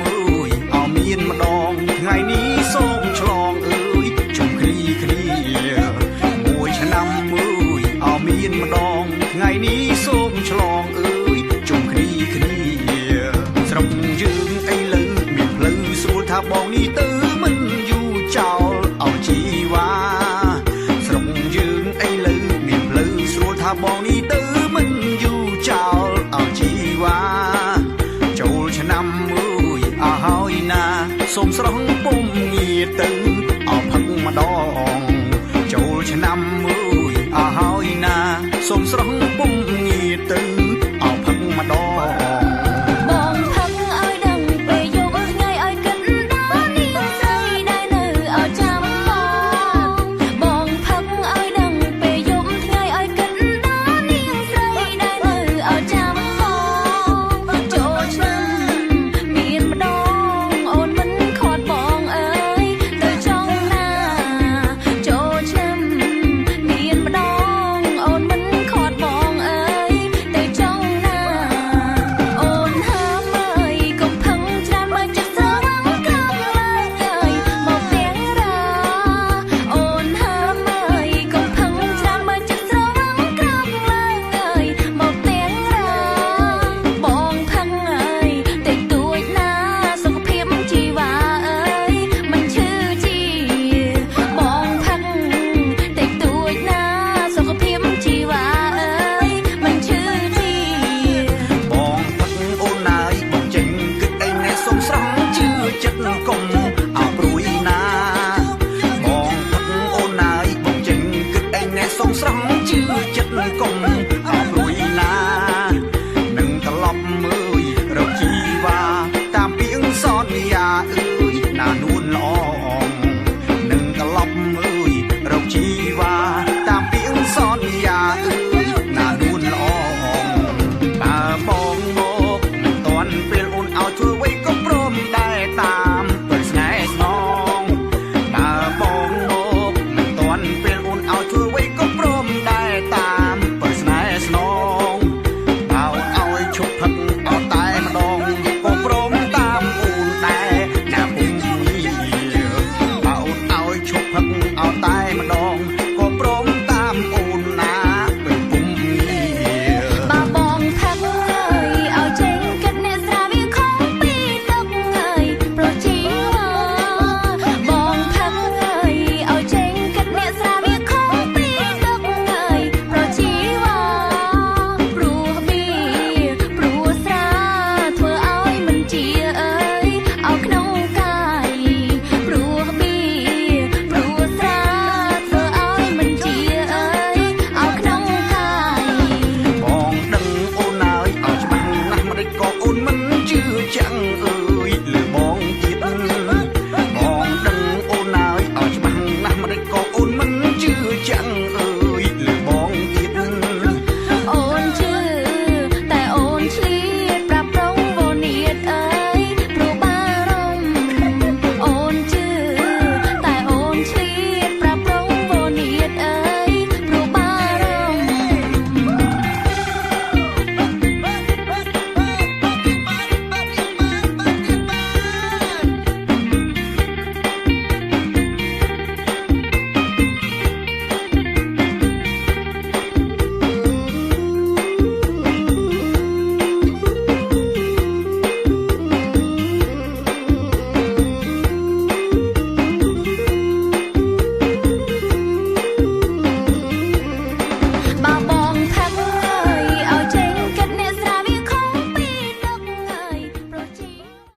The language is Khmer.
អើយអោមានម្ដងថ្ងៃនេះសូមឆ្លងអើយជុំគ្នាមួយឆ្នាំអើយអោមានម្ដងថ្ងៃនេះសូមឆ្លងអើយជុំគ្នាស្រុកយើងអីលើមានផ្លូវស្រួលថាបងនេះទៅមិនយូរចោលអោជីវ៉ាស្រុកយើងអីលើមានផ្លូវស្រួលថាបងនេះទៅមិនយូរចោលអោជីវ៉ាចូលឆ្នាំអើយអោហើយណាសូមស្រស់ពុំងាទៅអោផឹកម្ដងចូលឆ្នាំអើយអោហើយណាសូមស្រស់ពុំងាទៅអោផឹកម្ដងចិត្តក